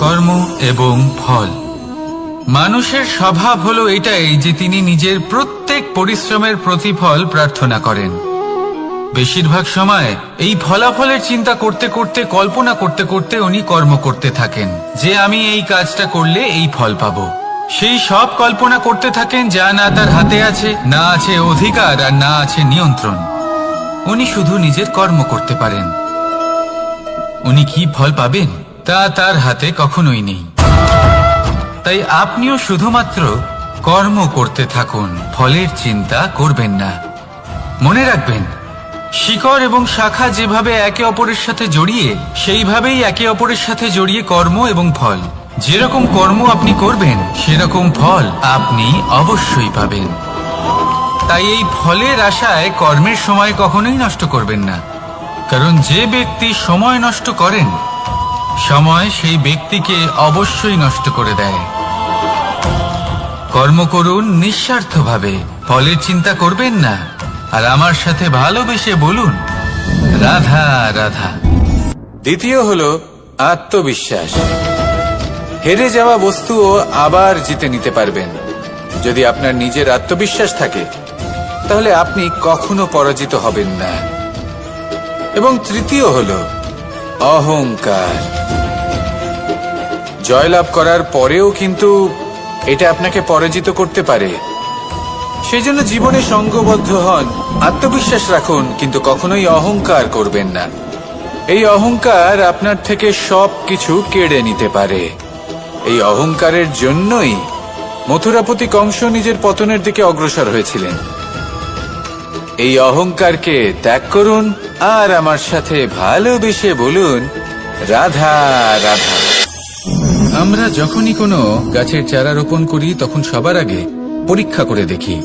কর্ম এবং ফল। মানুষের স্বভাব হলো এটাই যে তিনি নিজের প্রত্যেক পরিশ্রমের প্রতিফল প্রার্থনা করেন। বেশিরভাগ সময় এই ফলাফলের চিন্তা করতে করতে, কল্পনা করতে করতে উনি কর্ম করতে থাকেন যে আমি এই কাজটা করলে এই ফল পাবো। সেই সব কল্পনা করতে থাকেন যা না তার হাতে আছে, না আছে অধিকার আর না আছে নিয়ন্ত্রণ। উনি শুধু নিজের কর্ম করতে পারেন। উনি কি ফল পাবেন তা তার হাতে কখনোই নেই। তাই আপনিও শুধুমাত্র কর্ম করতে থাকুন, ফলের চিন্তা করবেন না। মনে রাখবেন, শিকড় এবং শাখা যেভাবে একে অপরের সাথে জড়িয়ে, সেইভাবেই একে অপরের সাথে জড়িয়ে কর্ম এবং ফল। যেরকম কর্ম আপনি করবেন সেরকম ফল আপনি অবশ্যই পাবেন। তাই এই ফলের আশায় কর্মের সময় কখনোই নষ্ট করবেন না, কারণ যে ব্যক্তি সময় নষ্ট করেন, সময় সেই ব্যক্তিকে অবশ্যই নষ্ট করে দেয়। কর্ম করুন নিঃস্বার্থভাবে, ফলের চিন্তা করবেন না, আর আমার সাথে ভালোবেসে বলুন রাধা রাধা। দ্বিতীয় হলো আত্মবিশ্বাস। হেরে যাওয়া বস্তুও আবার জিতে নিতে পারবেন যদি আপনার নিজের আত্মবিশ্বাস থাকে, তাহলে আপনি কখনো পরাজিত হবেন না। এবং তৃতীয় হলো অহংকার। জয়লাভ করার পরেও কিন্তু এটা আপনাকে পরাজিত করতে পারে। সেই জন্য জীবনে সঙ্গবদ্ধ হন, আত্মবিশ্বাস রাখুন, কিন্তু কখনোই অহংকার করবেন না। এই অহংকার আপনার থেকে সবকিছু কেড়ে নিতে পারে। এই অহংকারের জন্যই মথুরাপতি কংস নিজের পতনের দিকে অগ্রসর হয়েছিলেন। এই অহংকারকে ত্যাগ করুন আর আমার সাথে ভালোবেসে বলুন রাধা রাধা। আমরা যখনই কোনো গাছের চারা রোপণ করি তখন সবার আগে পরীক্ষা করে দেখি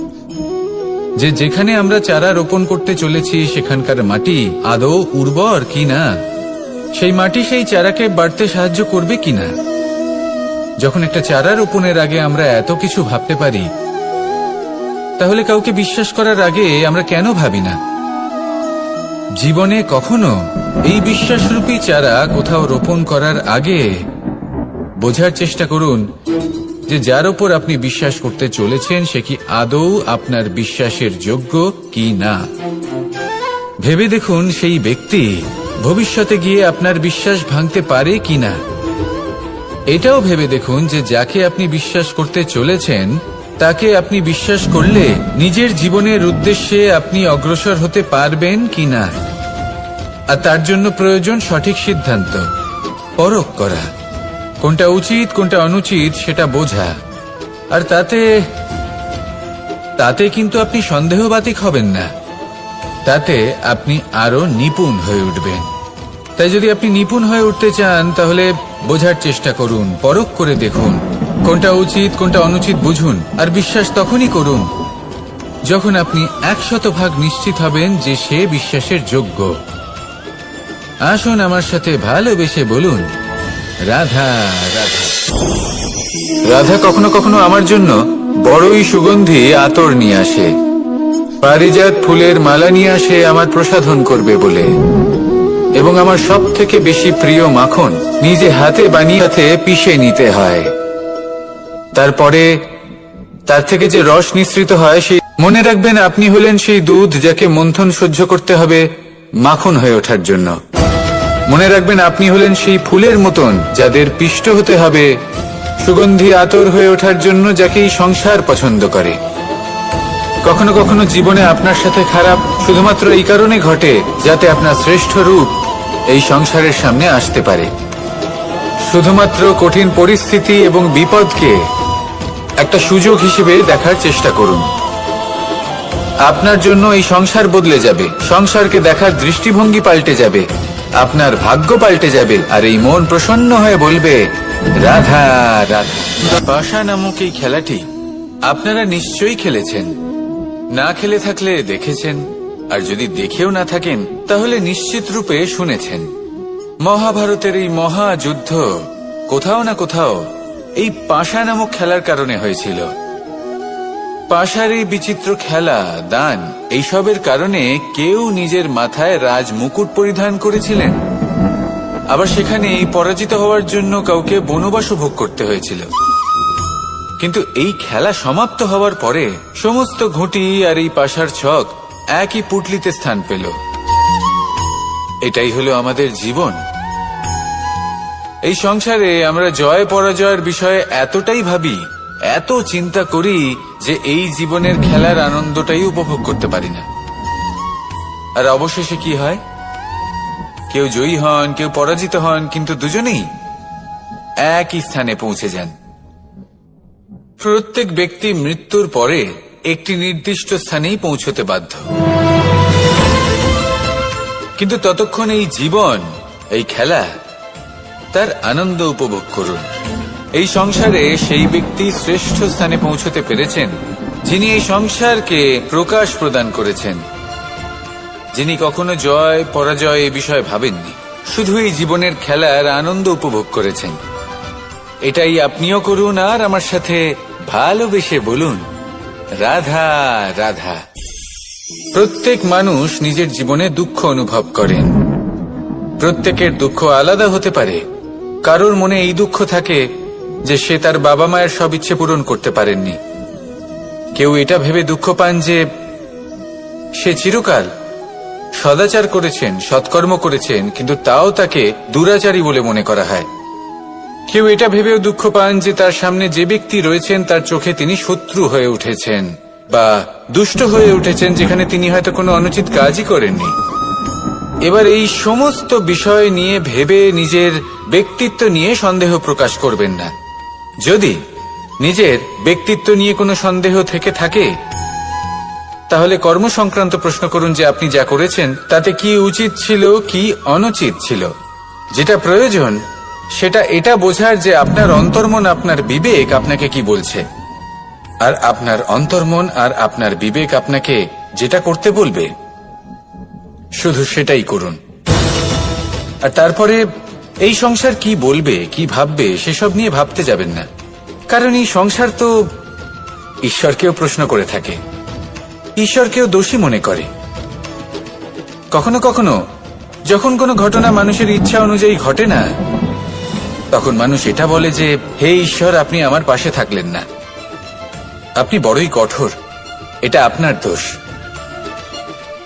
যে যেখানে আমরা চারা রোপণ করতে চলেছি সেখানকার মাটি আদৌ উর্বর কিনা, সেই মাটি সেই চারাকে বাড়তে সাহায্য করবে কিনা। যখন একটা চারা রোপণের আগে আমরা এত কিছু ভাবতে পারি, তাহলে কাউকে বিশ্বাস করার আগে আমরা কেন ভাবি না? জীবনে কখনো এই বিশ্বাসরূপী চারা কোথাও রোপণ করার আগে বোঝার চেষ্টা করুন যে যার উপর আপনি বিশ্বাস করতে চলেছেন সে কি আদৌ আপনার বিশ্বাসের যোগ্য কি না। ভেবে দেখুন সেই ব্যক্তি ভবিষ্যতে গিয়ে আপনার বিশ্বাস ভাঙতে পারে কিনা। এটাও ভেবে দেখুন যে যাকে আপনি বিশ্বাস করতে চলেছেন তাকে আপনি বিশ্বাস করলে নিজের জীবনের উদ্দেশ্যে আপনি অগ্রসর হতে পারবেন কিনা। আর তার জন্য প্রয়োজন সঠিক সিদ্ধান্ত, পরখ করা, কোনটা উচিত কোনটা অনুচিত সেটা বোঝা। আর তাতে কিন্তু আপনি সন্দেহবাতিক হবেন না, তাতে আপনি আরো নিপুণ হয়ে উঠবেন। তাই যদি আপনি নিপুণ হয়ে উঠতে চান তাহলে বোঝার চেষ্টা করুন, পরখ করে দেখুন, কোনটা উচিত কোনটা অনুচিত বুঝুন। আর বিশ্বাস তখনই করুন যখন আপনি 100% নিশ্চিত হবেন যে সে বিশ্বাসের যোগ্য। আসুন আমার সাথে ভালোবেসে বলুন রাধা রাধা। রাধা কখনো কখনো আমার জন্য বড়ই সুগন্ধি আতর নিয়ে আসে, পারিজাত ফুলের মালা নিয়ে আসে আমার প্রসাধন করবে বলে। এবং আমার সব থেকে বেশি প্রিয় মাখন নিজে হাতে বানিয়ে পিষে নিতে হয়। তারপরে তার থেকে যে রস নিঃসৃত হয় সেই মনে রাখবেন আপনি হলেন সেই দুধ যাকে মন্থন সহ্য করতে হবে মাখন হয়ে ওঠার জন্য। মনে রাখবেন আপনি হলেন সেই ফুলের মতন যাদের পিষ্ট হতে হবে সুগন্ধি আতর হয়ে ওঠার জন্য, যাকে এই সংসার পছন্দ করে। কখনো কখনো জীবনে আপনার সাথে খারাপ শুধুমাত্র এই কারণে ঘটে যাতে আপনার শ্রেষ্ঠ রূপ এই সংসারের সামনে আসতে পারে। শুধুমাত্র কঠিন পরিস্থিতি এবং বিপদকে একটা সুযোগ হিসেবে দেখার চেষ্টা করুন। আপনার জন্য এই সংসার বদলে যাবে, সংসারকে দেখার দৃষ্টিভঙ্গি পাল্টে যাবে, আপনার ভাগ্য পাল্টে যাবে, আর এই মন প্রসন্ন হয়ে বলবে রাধা রাধা। পাশা নামক এই খেলাটি আপনারা নিশ্চয়ই খেলেছেন, না খেলে থাকলে দেখেছেন, আর যদি দেখেও না থাকেন তাহলে নিশ্চিত রূপে শুনেছেন। মহাভারতের এই মহাযুদ্ধ কোথাও না কোথাও এই পাশা নামক খেলার কারণে হয়েছিল। পাশার এই বিচিত্র খেলা, দান, এইসবের কারণে কেউ নিজের মাথায় রাজ মুকুট পরিধান করেছিলেন, আবার সেখানে এই পরাজিত হওয়ার জন্য কাউকে বনবাসও ভোগ করতে হয়েছিল। কিন্তু এই খেলা সমাপ্ত হওয়ার পরে সমস্ত ঘুঁটি আর এই পাশার ছক একই পুটলিতে স্থান পেল। এটাই হলো আমাদের জীবন। এই সংসারে আমরা জয় পরাজয়ের বিষয়ে এতটাই ভাবি, এত চিন্তা করি যে এই জীবনের খেলার আনন্দটাই উপভোগ করতে পারি না। আর অবশেষে কি হয়? কেউ জয়ী হন, কেউ পরাজিত হন, কিন্তু দুজনেই একই স্থানে পৌঁছে যান। প্রত্যেক ব্যক্তি মৃত্যুর পরে একটি নির্দিষ্ট স্থানেই পৌঁছতে বাধ্য। কিন্তু ততক্ষণ এই জীবন, এই খেলা, তার আনন্দ উপভোগ করুন। এই সংসারে সেই ব্যক্তি শ্রেষ্ঠ স্থানে পৌঁছতে পেরেছেন যিনি এই সংসারকে প্রকাশ প্রদান করেছেন, যিনি কখনো জয় পরাজয় এ বিষয়ে ভাবেননি, শুধু এই জীবনের খেলার আনন্দ উপভোগ করেছেন। এটাই আপনিও করুন আর আমার সাথে ভালোবেসে বলুন, রাধা রাধা। প্রত্যেক মানুষ নিজের জীবনে দুঃখ অনুভব করেন। প্রত্যেকের দুঃখ আলাদা হতে পারে। কারোর মনে এই দুঃখ থাকে যে সে তার বাবা মায়ের সব ইচ্ছে পূরণ করতে পারেননি। কেউ এটা ভেবে দুঃখ পান যে সে চিরকাল সদাচার করেছেন, সৎকর্ম করেছেন, কিন্তু তাও তাকে দুরাচারী বলে মনে করা হয়। কেউ এটা ভেবেও দুঃখ পান যে তার সামনে যে ব্যক্তি রয়েছেন তার চোখে তিনি শত্রু হয়ে উঠেছেন বা দুষ্ট হয়ে উঠেছেন, যেখানে তিনি হয়তো কোনো অনুচিত কাজই করেননি। এবার এই সমস্ত বিষয় নিয়ে ভেবে নিজের ব্যক্তিত্ব নিয়ে সন্দেহ প্রকাশ করবেন না। যদি নিজের ব্যক্তিত্ব নিয়ে কোনো সন্দেহ থেকে থাকে, তাহলে কর্ম সংক্রান্ত প্রশ্ন করুন যে আপনি যা করেছেন তাতে কি উচিত ছিল, কি অনুচিত ছিল। যেটা প্রয়োজন সেটা এটা বোঝার যে আপনার অন্তর্মন, আপনার বিবেক আপনাকে কি বলছে, আর আপনার অন্তর্মন আর আপনার বিবেক আপনাকে যেটা করতে বলবে শুধু সেটাই করুন। আর তারপরে এই সংসার কি বলবে, কি ভাববে সেসব নিয়ে ভাবতে যাবেন না। কারণ এই সংসার তো ঈশ্বরকেও প্রশ্ন করে থাকে, ঈশ্বরকেও দোষী মনে করে। কখনো কখনো যখন কোনো ঘটনা মানুষের ইচ্ছা অনুযায়ী ঘটে না, তখন মানুষ এটা বলে যে হে ঈশ্বর, আপনি আমার পাশে থাকলেন না, আপনি বড়ই কঠোর, এটা আপনার দোষ।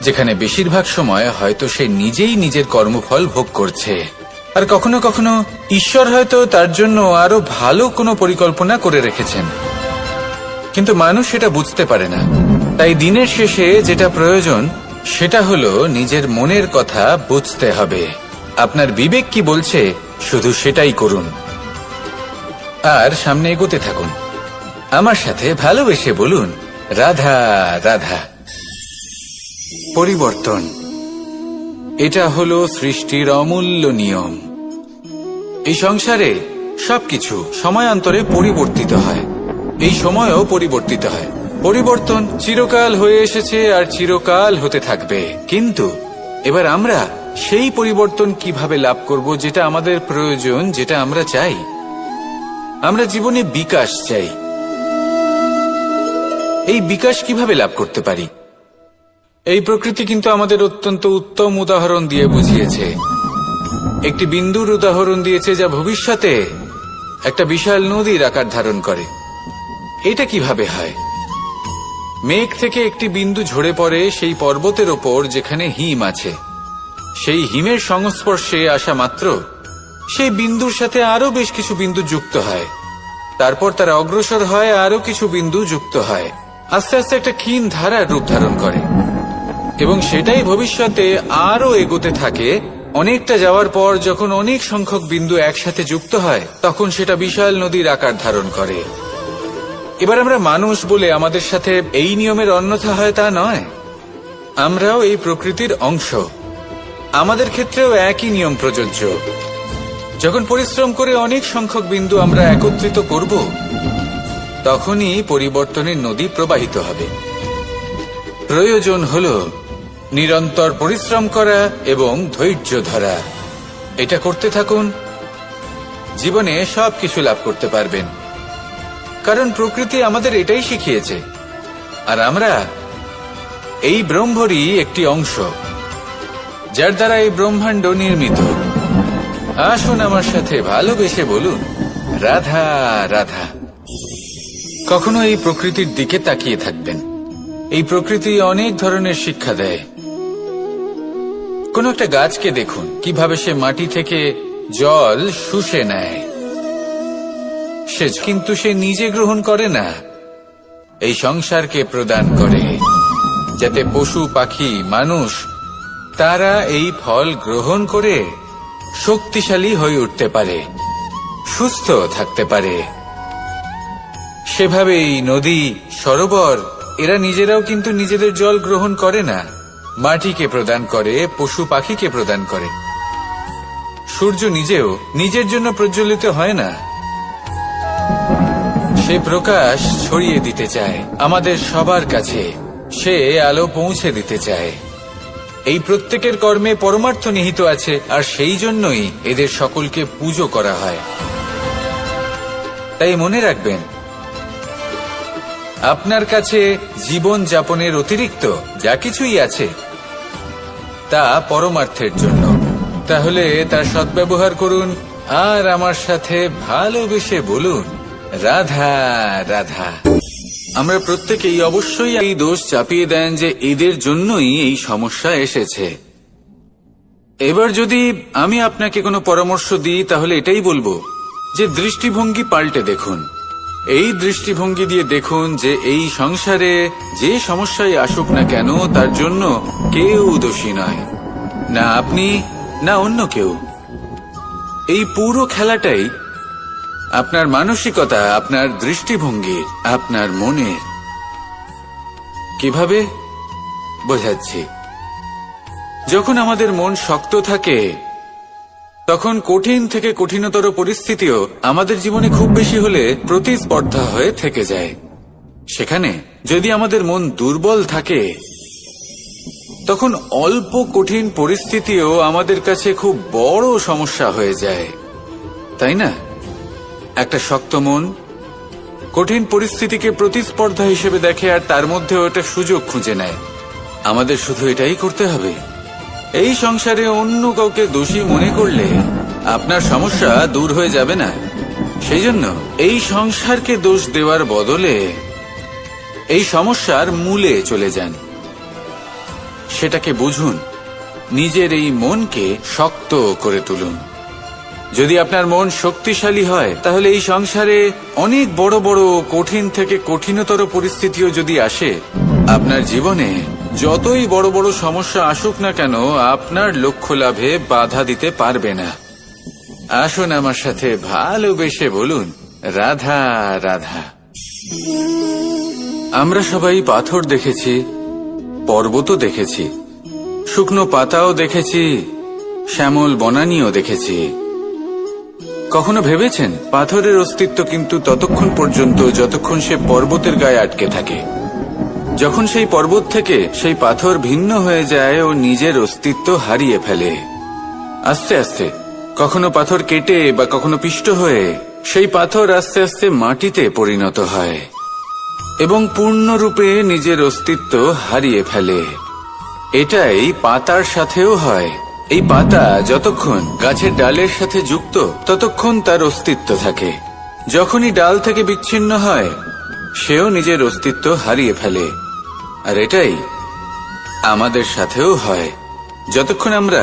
যেখানে বেশিরভাগ সময় হয়তো সে নিজেই নিজের কর্মফল ভোগ করছে। আর কখনো কখনো ঈশ্বর হয়তো তার জন্য আরো ভালো কোনো পরিকল্পনা করে রেখেছেন, কিন্তু মানুষ সেটা বুঝতে পারে না। তাই দিনের শেষে যেটা প্রয়োজন সেটা হলো নিজের মনের কথা বুঝতে হবে। আপনার বিবেক কি বলছে শুধু সেটাই করুন আর সামনে এগোতে থাকুন। আমার সাথে ভালোবেসে বলুন, রাধা রাধা। পরিবর্তন, এটা হলো সৃষ্টির অমূল্য নিয়ম। এই সংসারে সবকিছু সময়ান্তরে পরিবর্তিত হয়, এই সময়ও পরিবর্তিত হয়। পরিবর্তন চিরকাল হয়ে এসেছে আর চিরকাল হতে থাকবে। কিন্তু এবার আমরা সেই পরিবর্তন কিভাবে লাভ করব যেটা আমাদের প্রয়োজন, যেটা আমরা চাই। আমরা জীবনে বিকাশ চাই। এই বিকাশ কিভাবে লাভ করতে পারি? এই প্রকৃতি কিন্তু আমাদের অত্যন্ত উত্তম উদাহরণ দিয়ে বুঝিয়েছে। একটি বিন্দুর উদাহরণ দিয়েছে যা ভবিষ্যতে একটা বিশাল নদীর আকার ধারণ করে। এটা কিভাবে হয়? মেঘ থেকে একটি বিন্দু ঝরে পড়ে সেই পর্বতের ওপর যেখানে হিম আছে। সেই হিমের সংস্পর্শে আসা মাত্র সেই বিন্দুর সাথে আরো বেশ কিছু বিন্দু যুক্ত হয়। তারপর তারা অগ্রসর হয়, আরো কিছু বিন্দু যুক্ত হয়, আস্তে আস্তে একটা ক্ষীণ ধারার রূপ ধারণ করে এবং সেটাই ভবিষ্যতে আরো এগোতে থাকে। অনেকটা যাওয়ার পর যখন অনেক সংখ্যক বিন্দু একসাথে যুক্ত হয়, তখন সেটা বিশাল নদীর আকার ধারণ করে। এবার আমরা মানুষ বলে আমাদের সাথে এই নিয়মের অন্যথা হয় তা নয়। আমরাও এই প্রকৃতির অংশ, আমাদের ক্ষেত্রেও একই নিয়ম প্রযোজ্য। যখন পরিশ্রম করে অনেক সংখ্যক বিন্দু আমরা একত্রিত করব, তখনই পরিবর্তনের নদী প্রবাহিত হবে। প্রয়োজন হল নিরন্তর পরিশ্রম করা এবং ধৈর্য ধরা। এটা করতে থাকুন, জীবনে সবকিছু লাভ করতে পারবেন। কারণ প্রকৃতি আমাদের এটাই শিখিয়েছে, আর আমরা এই ব্রহ্মরই একটি অংশ, যার দ্বারা এই ব্রহ্মাণ্ড নির্মিত। আসুন আমার সাথে ভালোবেসে বলুন, রাধা রাধা। কখনো এই প্রকৃতির দিকে তাকিয়ে থাকবেন। এই প্রকৃতি অনেক ধরনের শিক্ষা দেয়। কোন একটা গাছকে দেখুন কিভাবে সে মাটি থেকে জল শুষে নেয়। কিন্তু সে নিজে গ্রহণ করে না, এই সংসারকে প্রদান করে, যাতে পশু পাখি মানুষ তারা এই ফল গ্রহণ করে শক্তিশালী হয়ে উঠতে পারে, সুস্থ থাকতে পারে। সেভাবেই নদী, সরোবর এরা নিজেরাও কিন্তু নিজেদের জল গ্রহণ করে না, মাটিকে প্রদান করে, পশু পাখিকে প্রদান করে। সূর্য নিজেও নিজের জন্য প্রজ্বলিত হয় না, সে প্রকাশ ছড়িয়ে দিতে চায় আমাদের সবার কাছে, সে আলো পৌঁছে দিতে চায়। এই প্রত্যেকের কর্মে পরমার্থ নিহিত আছে, আর সেই জন্যই এদের সকলকে পুজো করা হয়। তাই মনে রাখবেন, আপনার কাছে জীবন যাপনের অতিরিক্ত যা কিছুই আছে তা পরমার্থের জন্য। তাহলে তার সদ্ব্যবহার করুন আর আমার সাথে ভালোবেসে বলুন, রাধা রাধা। আমরা প্রত্যেকেই অবশ্যই এই দোষ চাপিয়ে দেন যে এদের জন্যই এই সমস্যা এসেছে। এবার যদি আমি আপনাকে কোনো পরামর্শ দিই তাহলে এটাই বলবো যে দৃষ্টিভঙ্গি পাল্টে দেখুন। এই দৃষ্টিভঙ্গি দিয়ে দেখুন যে এই সংসারে যে সমস্যায় আসুক না কেন তার জন্য কেউ দোষী নয়, না আপনি না অন্য কেউ। এই পুরো খেলাটাই আপনার মানসিকতা, আপনার দৃষ্টিভঙ্গি, আপনার মনের। কিভাবে বোঝাচ্ছি? যখন আমাদের মন শক্ত থাকে তখন কঠিন থেকে কঠিনতর পরিস্থিতিও আমাদের জীবনে খুব বেশি হলে প্রতিস্পর্ধা হয়ে থেকে যায়। সেখানে যদি আমাদের মন দুর্বল থাকে তখন অল্প কঠিন পরিস্থিতিও আমাদের কাছে খুব বড় সমস্যা হয়ে যায়, তাই না? একটা শক্ত মন কঠিন পরিস্থিতিকে প্রতিস্পর্ধা হিসেবে দেখে আর তার মধ্যে ওটা সুযোগ খুঁজে নেয়। আমাদের শুধু এটাই করতে হবে। এই সংসারে অন্য কাউকে দোষী মনে করলে আপনার সমস্যা দূর হয়ে যাবে না। সেই জন্য এই সংসারকে দোষ দেওয়ার বদলে এই সমস্যার মূলে চলে যান, সেটাকে বুঝুন, নিজের এই মনকে শক্ত করে তুলুন। যদি আপনার মন শক্তিশালী হয় তাহলে এই সংসারে অনেক বড় বড় কঠিন থেকে কঠিনতর পরিস্থিতিও যদি আসে, আপনার জীবনে যতই বড় বড় সমস্যা আসুক না কেন আপনার লক্ষ্য লাভে বাধা দিতে পারবে না। আসুন আমার সাথে ভালোবেসে বলুন, রাধা রাধা। আমরা সবাই পাথর দেখেছি, পর্বতও দেখেছি, শুকনো পাতাও দেখেছি, শ্যামল বনানীও দেখেছি। কখনো ভেবেছেন পাথরের অস্তিত্ব কিন্তু ততক্ষণ পর্যন্ত যতক্ষণ সে পর্বতের গায়ে আটকে থাকে। যখন সেই পর্বত থেকে সেই পাথর ভিন্ন হয়ে যায় ও নিজের অস্তিত্ব হারিয়ে ফেলে। আস্তে আস্তে কখনো পাথর কেটে বা কখনো পিষ্ট হয়ে সেই পাথর আস্তে আস্তে মাটিতে পরিণত হয় এবং পূর্ণরূপে নিজের অস্তিত্ব হারিয়ে ফেলে। এটাই পাতার সাথেও হয়। এই পাতা যতক্ষণ গাছের ডালের সাথে যুক্ত ততক্ষণ তার অস্তিত্ব থাকে। যখনই ডাল থেকে বিচ্ছিন্ন হয় সেও নিজের অস্তিত্ব হারিয়ে ফেলে। আর এটাই আমাদের সাথেও হয়। যতক্ষণ আমরা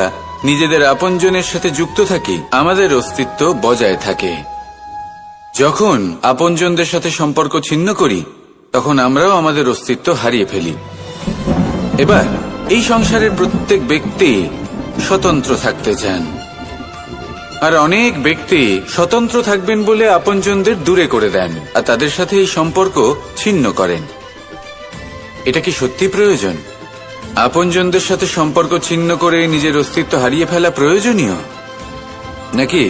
নিজেদের আপনজনের সাথে যুক্ত থাকি আমাদের অস্তিত্ব বজায় থাকে। যখন আপনজনদের সাথে সম্পর্ক ছিন্ন করি তখন আমরাও আমাদের অস্তিত্ব হারিয়ে ফেলি। এবার এই সংসারের প্রত্যেক ব্যক্তি স্বতন্ত্র থাকতে চান, আর অনেক ব্যক্তি স্বতন্ত্র থাকবেন বলে আপনজনদের দূরে করে দেন আর তাদের সাথে এই সম্পর্ক ছিন্ন করেন। এটা কি সত্যি প্রয়োজন? আপনজনদের সাথে সম্পর্ক ছিন্ন করে নিজের অস্তিত্ব হারিয়ে ফেলা প্রয়োজনীয়, নাকি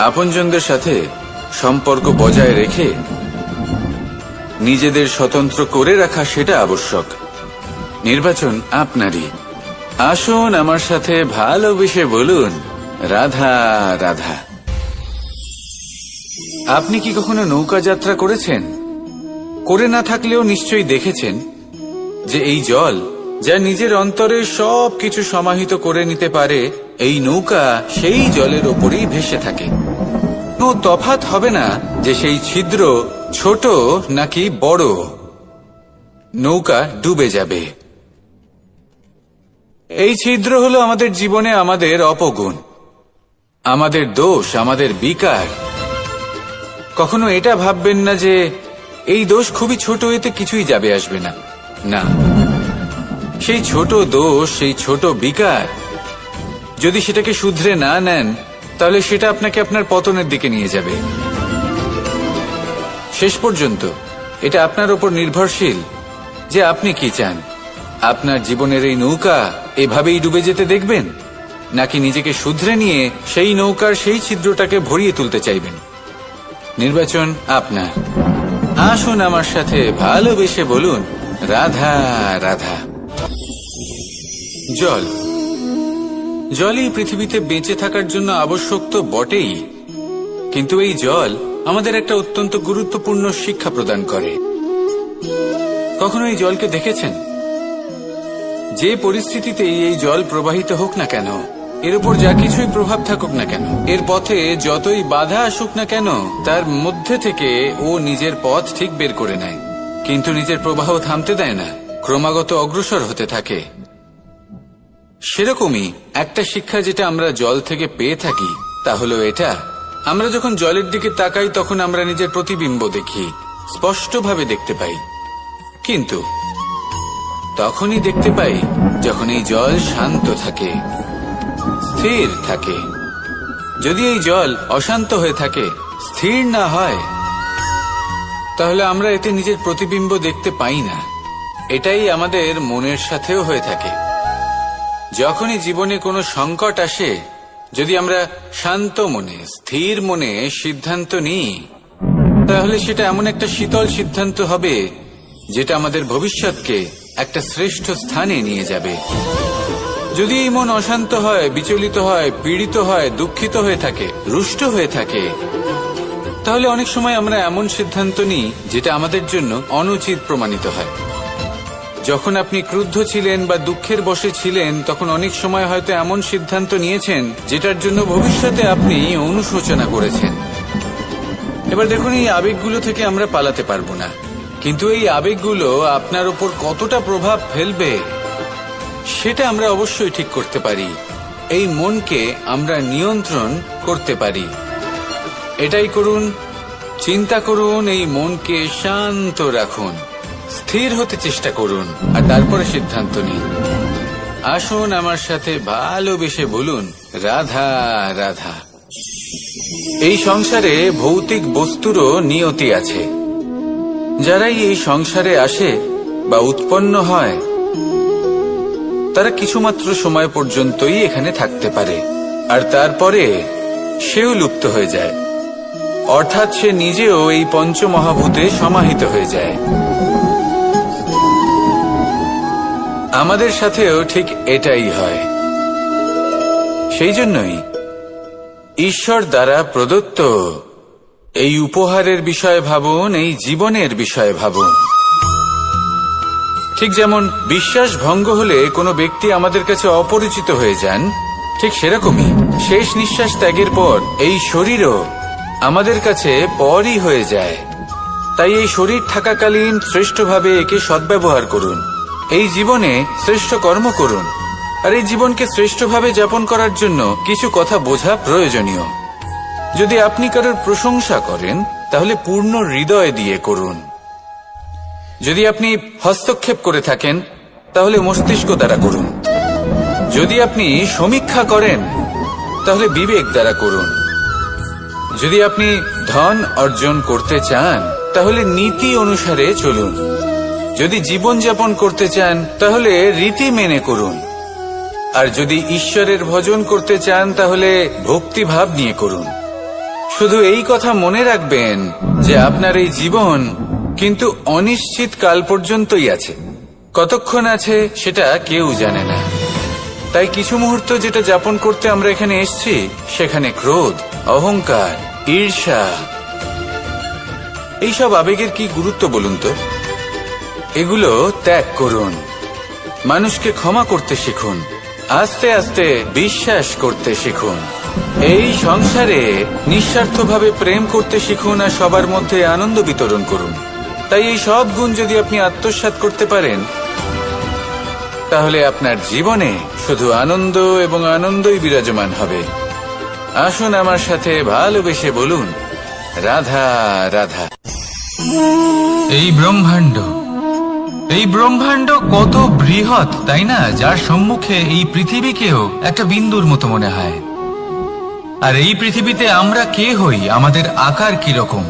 আপনজনদের সাথে সম্পর্ক বজায় রেখে নিজেদের স্বতন্ত্র করে রাখা সেটা আবশ্যক? নির্বাচন আপনারই। আসুন আমার সাথে ভালোবেসে বলুন, রাধা রাধা। আপনি কি কখনো নৌকা যাত্রা করেছেন? করে না থাকলেও নিশ্চয়ই দেখেছেন যে এই জল যা নিজের অন্তরে সব কিছু সমাহিত করে নিতে পারে, এই নৌকা সেই জলের ওপরেই ভেসে থাকে। কোনো তফাৎ হবে না যে সেই ছিদ্র ছোট নাকি বড়, নৌকা ডুবে যাবে। এই ছিদ্র হলো আমাদের জীবনে আমাদের অপগুণ, আমাদের দোষ, আমাদের বিকার। কখনো এটা ভাববেন না যে এই দোষ খুবই ছোট, এতে কিছুই যাবে আসবে না। না, সেই ছোট দোষ, সেই ছোট বিকার যদি সেটাকে শুধরে না নেন, তাহলে সেটা আপনাকে আপনার পতনের দিকে নিয়ে যাবে। শেষ পর্যন্ত এটা আপনার উপর নির্ভরশীল যে আপনি কি চান। আপনার জীবনের এই নৌকা এভাবেই ডুবে যেতে দেখবেন, নাকি নিজেকে শুধরে নিয়ে সেই নৌকার সেই ছিদ্রটাকে ভরিয়ে তুলতে চাইবেন? নির্বাচন আপনার। আসুন আমার সাথে ভালোবেসে বলুন, রাধা রাধা। জল, জলই পৃথিবীতে বেঁচে থাকার জন্য আবশ্যক তো বটেই, কিন্তু এই জল আমাদের একটা অত্যন্ত গুরুত্বপূর্ণ শিক্ষা প্রদান করে। কখনো এই জলকে দেখেছেন? যে পরিস্থিতিতেই এই জল প্রবাহিত হোক না কেন, এর উপর যা কিছুই প্রভাব থাকুক না কেন, এর পথে যতই বাধা আসুক না কেন, তার মধ্যে থেকে ও নিজের পথ ঠিক বের করে নেয়, কিন্তু নিজের প্রবাহ থামতে দেয় না, ক্রমাগত অগ্রসর হতে থাকে। সেরকমই একটা শিক্ষা যেটা আমরা জল থেকে পেয়ে থাকি, তা হলো এটা: আমরা যখন জলের দিকে তাকাই তখন আমরা নিজের প্রতিবিম্ব দেখি, স্পষ্টভাবে দেখতে পাই, কিন্তু তখনই দেখতে পাই যখন এই জল শান্ত থাকে, স্থির থাকে। যদি এই জল অশান্ত হয়ে থাকে, স্থির না হয়, তাহলে আমরা এতে নিজের প্রতিবিম্ব দেখতে পাই না। এটাই আমাদের মনের সাথেও হয়ে থাকে। যখনই জীবনে কোনো সংকট আসে, যদি আমরা শান্ত মনে, স্থির মনে সিদ্ধান্ত নিই, তাহলে সেটা এমন একটা শীতল সিদ্ধান্ত হবে যেটা আমাদের ভবিষ্যৎকে একটা শ্রেষ্ঠ স্থানে নিয়ে যাবে। যদি এই মন অশান্ত হয়, বিচলিত হয়, পীড়িত হয়, দুঃখিত হয়ে থাকে, রুষ্ট হয়ে থাকে, তাহলে অনেক সময় আমরা এমন সিদ্ধান্ত নিই যেটা আমাদের জন্য অনুচিত প্রমাণিত হয়। যখন আপনি ক্রুদ্ধ ছিলেন বা দুঃখের বশে ছিলেন, তখন অনেক সময় হয়তো এমন সিদ্ধান্ত নিয়েছেন যেটার জন্য ভবিষ্যতে আপনি অনুশোচনা করেছেন। এবার দেখুন, এই আবেগগুলো থেকে আমরা পালাতে পারবো না, কিন্তু এই আবেগগুলো আপনার উপর কতটা প্রভাব ফেলবে সেটা আমরা অবশ্যই ঠিক করতে পারি। এই মনকে আমরা নিয়ন্ত্রণ করতে পারি। এটাই করুন, চিন্তা করুন, এই মনকে শান্ত রাখুন, স্থির হতে চেষ্টা করুন, আর তারপরে সিদ্ধান্ত নিন। আসুন আমার সাথে ভালোবেসে বলুন, রাধা রাধা। এই সংসারে ভৌতিক বস্তুরও নিয়তি আছে। যারাই এই সংসারে আসে বা উৎপন্ন হয়, তারা কিছুমাত্র সময় পর্যন্তই এখানে থাকতে পারে, আর তারপরে সেও লুপ্ত হয়ে যায়, অর্থাৎ সে নিজেও এই পঞ্চমহাভূতে সমাহিত হয়ে যায়। আমাদের সাথেও ঠিক এটাই হয়। সেই জন্যই ঈশ্বর দ্বারা প্রদত্ত এই উপহারের বিষয়ে ভাবুন, এই জীবনের বিষয়ে ভাবুন। ঠিক যেমন বিশ্বাস ভঙ্গ হলে কোনো ব্যক্তি আমাদের কাছে অপরিচিত হয়ে যান, ঠিক সেরকমই শেষ নিঃশ্বাস ত্যাগের পর এই শরীরও আমাদের কাছে পরই হয়ে যায়। তাই এই শরীর থাকাকালীন শ্রেষ্ঠভাবে একে সদ্ব্যবহার করুন, এই জীবনে শ্রেষ্ঠ কর্ম করুন, আর এই জীবনকে শ্রেষ্ঠভাবে যাপন করার জন্য কিছু কথা বোঝা প্রয়োজনীয়। যদি আপনি কারোর প্রশংসা করেন, তাহলে পূর্ণ হৃদয় দিয়ে করুন। যদি আপনি হস্তক্ষেপ করে থাকেন, তাহলে মস্তিষ্ক দ্বারা করুন। যদি আপনি সমীক্ষা করেন, তাহলে বিবেক দ্বারা করুন। যদি আপনি ধন অর্জন করতে চান, তাহলে নীতি অনুসারে চলুন। যদি জীবন যাপন করতে চান, তাহলে রীতি মেনে করুন। আর যদি ঈশ্বরের ভজন করতে চান, তাহলে ভক্তিভাব নিয়ে করুন। শুধু এই কথা মনে রাখবেন যে আপনার এই জীবন কিন্তু অনিশ্চিত কাল পর্যন্তই আছে। কতক্ষণ আছে সেটা কেউ জানে না। তাই কিছু মুহূর্ত যেটা যাপন করতে আমরা এখানে এসেছি, সেখানে ক্রোধ, অহংকার, ঈর্ষা, এইসব আবেগের কি গুরুত্ব বলুন তো? এগুলো ত্যাগ করুন। মানুষকে ক্ষমা করতে শিখুন, আস্তে আস্তে বিশ্বাস করতে শিখুন। এই সংসারে নিঃস্বার্থভাবে প্রেম করতে শিখুন আর সবার মধ্যে আনন্দ বিতরণ করুন। তাই এই সব গুণ যদি আপনি আত্মসাৎ করতে পারেন, তাহলে আপনার জীবনে শুধু আনন্দ এবং আনন্দই বিরাজমান হবে। আসুন আমার সাথে ভালোবেসে বলুন, রাধা রাধা। এই ব্রহ্মাণ্ড কত বৃহৎ, তাই না? যার সম্মুখে এই পৃথিবীকেও একটা বিন্দুর মতো মনে হয়। আর এই পৃথিবীতে আমরা কে হই, আমাদের আকার কি রকম,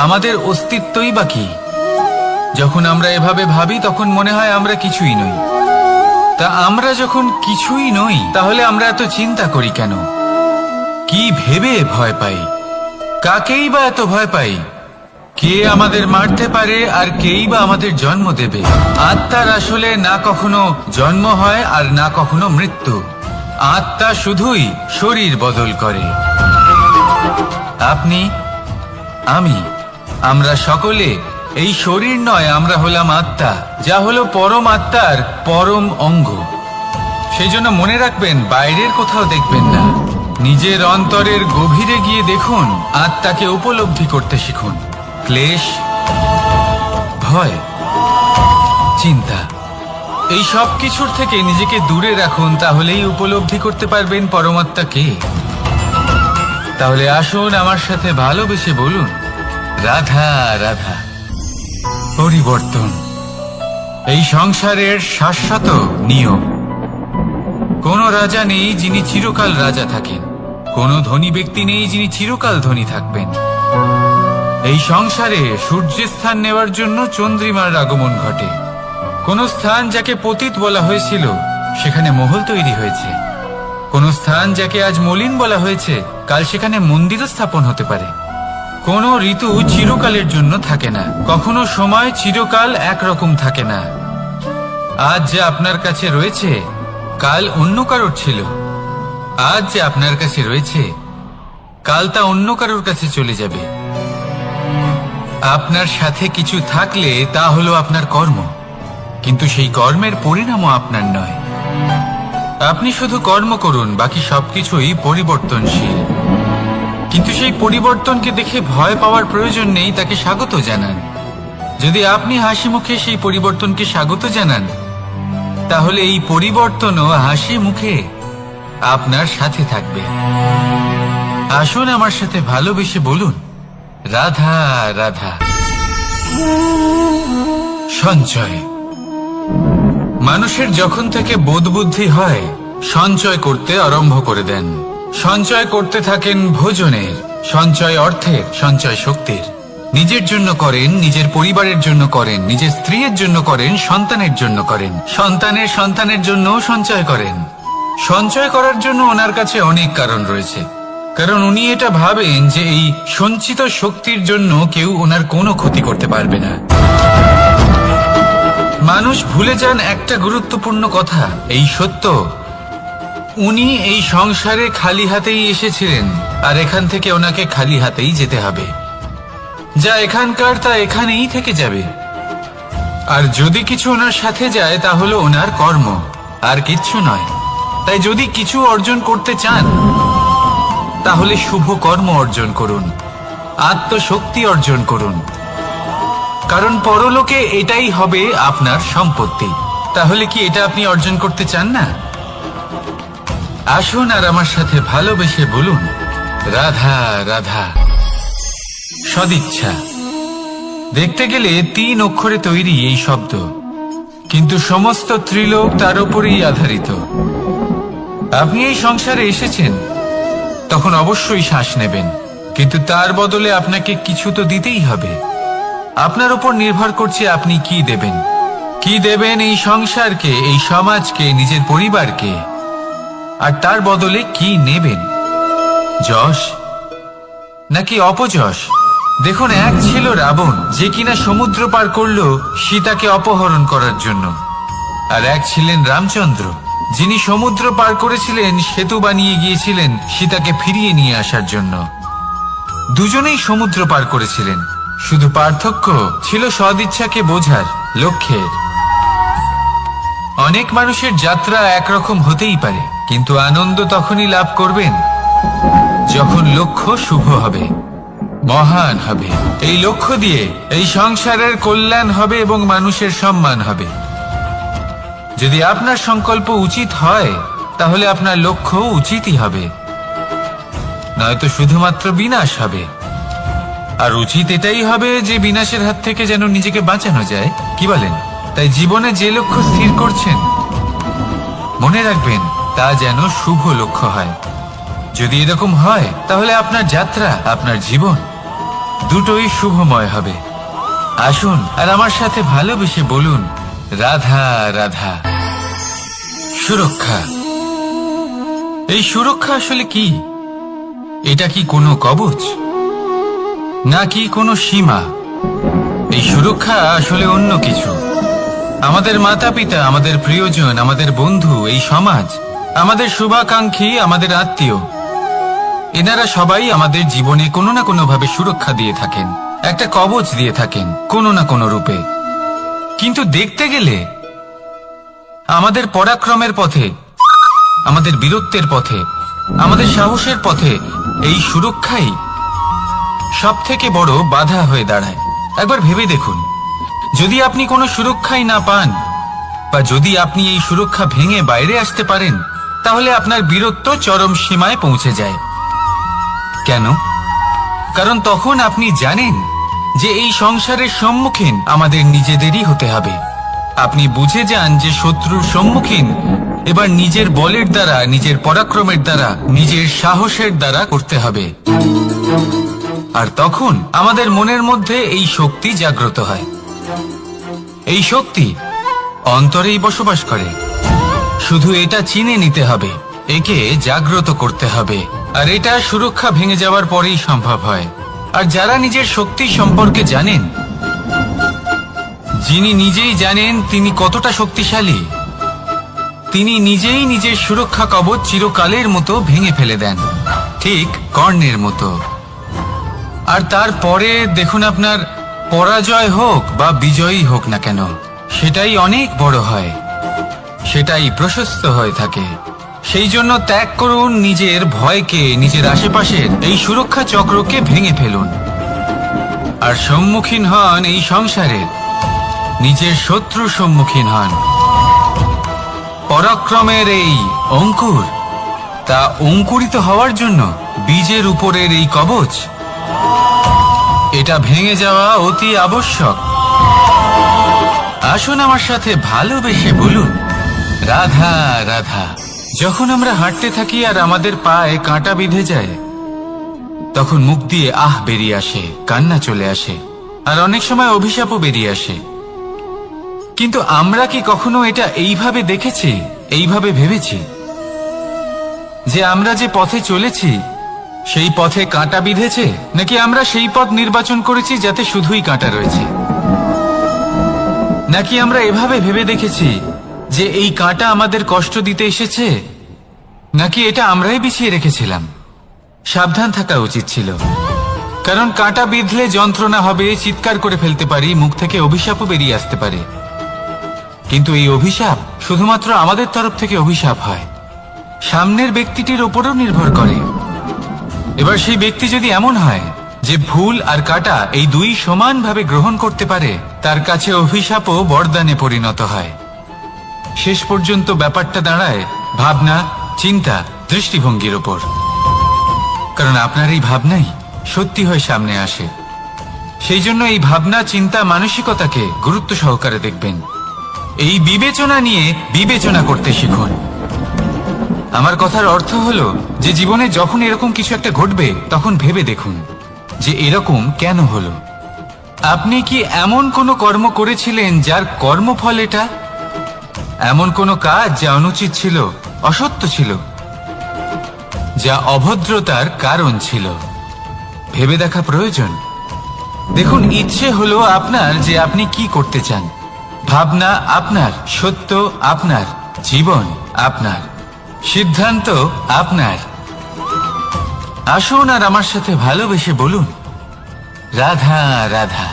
আমাদের অস্তিত্বই বা কি? যখন আমরা এভাবে ভাবি তখন মনে হয় আমরা কিছুই নই। তা আমরা যখন কিছুই নই, তাহলে আমরা এত চিন্তা করি কেন? কি ভেবে ভয় পাই? কাকেই বা এত ভয় পাই? কে আমাদের মারতে পারে আর কেই বা আমাদের জন্ম দেবে? আত্মার আসলে না কখনো জন্ম হয় আর না কখনো মৃত্যু। আত্মা শুধুই শরীর বদল করে। আপনি, আমি, আমরা সকলে এই শরীর নয়, আমরা হলাম আত্মা, যা হলো পরম আত্মার পরম অঙ্গ। সেই জন্য মনে রাখবেন, বাইরের কোথাও দেখবেন না, নিজের অন্তরের গভীরে গিয়ে দেখুন, আত্মাকে উপলব্ধি করতে শিখুন। ক্লেশ, ভয়, চিন্তা, এই সব কিছুর থেকে নিজেকে দূরে রাখুন, তাহলেই উপলব্ধি করতে পারবেন পরমাত্মাকে। তাহলে আসুন আমার সাথে ভালোবেসে বলুন, রাধা রাধা। পরিবর্তন এই সংসারের শাশ্বত নিয়ম। কোন রাজা নেই যিনি চিরকাল রাজা থাকেন, কোন ধনী ব্যক্তি নেই যিনি চিরকাল ধনী থাকবেন। এই সংসারে সূর্যের স্থান নেওয়ার জন্য চন্দ্রিমার আগমন ঘটে। কোন স্থান যাকে পতিত বলা হয়েছিল, সেখানে মহল তৈরি হয়েছে। কোন স্থান যাকে আজ মলিন বলা হয়েছে, কাল সেখানে মন্দিরও স্থাপন হতে পারে। কোন ঋতু চিরকালের জন্য থাকে না, কখনো সময় চিরকাল একরকম থাকে না। আজ যে আপনার কাছে রয়েছে, কাল অন্য কারোর ছিল। আজ যে আপনার কাছে রয়েছে, কাল তা অন্য কারোর কাছে চলে যাবে। আপনার সাথে কিছু থাকলে তা হলো আপনার কর্ম, কিন্তু সেই কর্মের পরিণামও আপনার নয়। আপনি শুধু কর্ম করুন, বাকি সবকিছুই পরিবর্তনশীল। কিন্তু সেই পরিবর্তনকে দেখে ভয় পাওয়ার প্রয়োজন নেই, তাকে স্বাগত জানান। যদি আপনি হাসি মুখে সেই পরিবর্তনকে স্বাগত জানান, তাহলে এই পরিবর্তনও হাসি মুখে আপনার সাথে থাকবে। আসুন আমার সাথে ভালোবেসে বলুন, রাধা রাধা। সঞ্চয়। মানুষের যখন থেকে বোধ বুদ্ধি হয়, সঞ্চয় করতে আরম্ভ করে দেন। সঞ্চয় করতে থাকেন ভোজনের, সঞ্চয় অর্থের, সঞ্চয় শক্তির। নিজের জন্য করেন, নিজের পরিবারের জন্য করেন, নিজের স্ত্রীর জন্য করেন, সন্তানের জন্য করেন, সন্তানের সন্তানের জন্য সঞ্চয় করেন। সঞ্চয় করার জন্য ওনার কাছে অনেক কারণ রয়েছে, কারণ উনি এটা ভাবেন যে এই সঞ্চিত শক্তির জন্য কেউ ওনার কোনো ক্ষতি করতে পারবে না। মানুষ ভুলে যান একটা গুরুত্বপূর্ণ কথা, এই সত্য, উনি এই সংসারে খালি হাতেই এসেছিলেন, আর এখান থেকে ওনাকে খালি হাতেই যেতে হবে। যা এখানকার তা এখানেই থেকে যাবে। আর যদি কিছু ওনার সাথে যায়, তা হলো ওনার কর্ম, আর কিচ্ছু নয়। তাই যদি কিছু অর্জন করতে চান, তাহলে শুভ কর্ম অর্জন করুন, আত্মশক্তি অর্জন করুন, কারণ পরলোকে এটাই হবে আপনার সম্পত্তি। তাহলে কি এটা আপনি অর্জন করতে চান না? আসুন আর আমার সাথে ভালোবেসে বলুন, রাধা রাধা। সদিচ্ছা। দেখতে গেলে 3 অক্ষরে তৈরি এই শব্দ, কিন্তু সমস্ত ত্রিলোক তার উপরেই আধারিত। আপনি এই সংসারে এসেছেন, তখন অবশ্যই শ্বাস নেবেন, কিন্তু তার বদলে আপনাকে কিছু তো দিতেই হবে। আপনার উপর নির্ভর করছে আপনি কি দেবেন। কি দেবেন এই সংসারকে, এই সমাজকে, নিজের পরিবারকে, আর তার বদলে কি নেবেন? যশ নাকি অপযশ? দেখুন, এক ছিল রাবণ, যে কিনা সমুদ্র পার করলো সীতাকে অপহরণ করার জন্য, আর এক ছিলেন রামচন্দ্র, যিনি সমুদ্র পার করেছিলেন, সেতু বানিয়ে গিয়েছিলেন সীতাকে ফিরিয়ে নিয়ে আসার জন্য। দুজনেই সমুদ্র পার করেছিলেন, শুধু পার্থক্য ছিল সদিচ্ছাকে বোঝার, লক্ষ্যের। অনেক মানুষের যাত্রা একরকম হতেই পারে, কিন্তু আনন্দ তখনই লাভ করবেন যখন লক্ষ্য শুভ হবে, মহান হবে। এই লক্ষ্য দিয়ে এই সংসারের কল্যাণ হবে এবং মানুষের সম্মান হবে। যদি আপনার সংকল্প উচিত হয় তাহলে আপনার লক্ষ্য উচিতই হবে, নয়তো শুধুমাত্র বিনাশ হবে। আর উচিত এটাই হবে যে বিনাশের হাত থেকে যেন নিজেকে বাঁচানো যায়, কি বলেন? তাই জীবনে যে লক্ষ্য স্থির করছেন মনে রাখবেন তা যেন শুভ লক্ষ্য হয়। যদি এরকম হয় তাহলে আপনার যাত্রা, আপনার জীবন দুটোই শুভময় হবে। আসুন আর আমার সাথে ভালোবেসে বলুন, রাধা রাধা। সুরক্ষা। এই সুরক্ষা আসলে কি? এটা কি কোনো কবচ নাকি কোনো সীমা? এই সুরক্ষা আসলে অন্য কিছু। আমাদের মাতা পিতা, আমাদের প্রিয়জন, আমাদের বন্ধু, এই সমাজ, আমাদের শুভাকাঙ্ক্ষী, আমাদের আত্মীয়, এনারা সবাই আমাদের জীবনে কোনো না কোনো ভাবে সুরক্ষা দিয়ে থাকেন, একটা কবচ দিয়ে থাকেন কোনো না কোনো রূপে। কিন্তু দেখতে গেলে আমাদের পরাক্রমের পথে, আমাদের বীরত্বের পথে, আমাদের সাহসের পথে এই সুরক্ষাই সব থেকে বড় বাধা হয়ে দাঁড়ায়। একবার ভেবে দেখুন, যদি আপনি কোনো সুরক্ষাই না পান, বা যদি আপনি এই সুরক্ষা ভেঙে বাইরে আসতে পারেন, তাহলে আপনার বীরত্ব চরম সীমায় পৌঁছে যায়। কেন? কারণ তখন আপনি জানেন যে এই সংসারের সম্মুখীন আমাদের নিজেদেরই হতে হবে। আপনি বুঝে যান যে শত্রুর সম্মুখীন এবার নিজের বলের দ্বারা, নিজের পরাক্রমের দ্বারা, নিজের সাহসের দ্বারা করতে হবে। আর তখন আমাদের মনের মধ্যে এই শক্তি জাগ্রত হয়। এই শক্তি অন্তরেই বসবাস করে। শুধু এটা চিনে নিতে হবে, একে জাগ্রত করতে হবে। আর এটা সুরক্ষা ভেঙে যাওয়ার পরেই সম্ভব হয়। আর যারা নিজের শক্তি সম্পর্কে জানেন, যিনি নিজেই জানেন তিনি কতটা শক্তিশালী, তিনি নিজেই নিজের সুরক্ষা কবচ চিরকালের মতো ভেঙে ফেলে দেন, ঠিক কর্ণের মতো। আর তারপরে দেখুন, আপনার পরাজয় হোক বা বিজয়ী হোক না কেন, সেটাই অনেক বড় হয়, সেটাই প্রশস্ত হয়ে থাকে। সেই জন্য ত্যাগ করুন নিজের ভয়কে, নিজের আশেপাশের এই সুরক্ষা চক্রকে ভেঙে ফেলুন। আর সম্মুখীন হন এই সংসারের নিজের শত্রু সম্মুখীন হন। পরাক্রমের এই অঙ্কুর, তা অঙ্কুরিত হওয়ার জন্য বীজের উপরের এই কবচ, এটা ভেঙে যাওয়া অতি আবশ্যক। আসুন আমার সাথে ভালোবেসে বলুন, রাধা রাধা। যখন আমরা হাঁটতে থাকি আর আমাদের পায়ে কাঁটা বিঁধে যায়, তখন মুখ দিয়ে আহ বেরিয়ে আসে, কান্না চলে আসে, আর অনেক সময় অভিশাপও বেরিয়ে আসে। কিন্তু আমরা কি কখনো এটা এইভাবে দেখেছি, এইভাবে ভেবেছি যে আমরা যে পথে চলেছি সেই পথে কাঁটা বিঁধেছে, নাকি আমরা সেই পথ নির্বাচন করেছি যাতে শুধুই কাঁটা রয়েছে? নাকি আমরা এভাবে ভেবে দেখেছি যে এই কাঁটা আমাদের কষ্ট দিতে এসেছে, নাকি এটা আমরাই বিছিয়ে রেখেছিলাম? সাবধান থাকা উচিত ছিল, কারণ কাঁটা বিঁধলে যন্ত্রণা হবে, চিৎকার করে ফেলতে পারি, মুখ থেকে অভিশাপও বেরিয়ে আসতে পারে। কিন্তু এই অভিশাপ শুধুমাত্র আমাদের তরফ থেকে অভিশাপ হয়, সামনের ব্যক্তিটির ওপরও নির্ভর করে। এবার সেই ব্যক্তি যদি এমন হয় যে ভুল আর কাঁটা এই দুই সমানভাবে গ্রহণ করতে পারে, তার কাছে অভিশাপও বরদানে পরিণত হয়। শেষ পর্যন্ত ব্যাপারটা দাঁড়ায় ভাবনা, চিন্তা, দৃষ্টিভঙ্গির ওপর। কারণ আপনার এই ভাবনাই সত্যি হয়ে সামনে আসে। সেই জন্য এই ভাবনা, চিন্তা, মানসিকতাকে গুরুত্ব সহকারে দেখবেন। এই বিবেচনা নিয়ে বিবেচনা করতে শিখুন। আমার কথার অর্থ হলো যে জীবনে যখন এরকম কিছু একটা ঘটবে, তখন ভেবে দেখুন যে এরকম কেন হলো। আপনি কি এমন কোনো কর্ম করেছিলেন যার কর্মফল এটা? এমন কোনো কাজ যা অনুচিত ছিল, অসত্য ছিল, যা অভদ্রতার কারণ ছিল? ভেবে দেখা প্রয়োজন। দেখুন, ইচ্ছে হলো আপনার যে আপনি কি করতে চান, ভাবনা আপনার, সত্য আপনার, জীবন আপনার, সিদ্ধান্ত আপনার। আসুন আর আমার সাথে ভালোবেসে বলুন, রাধা রাধা।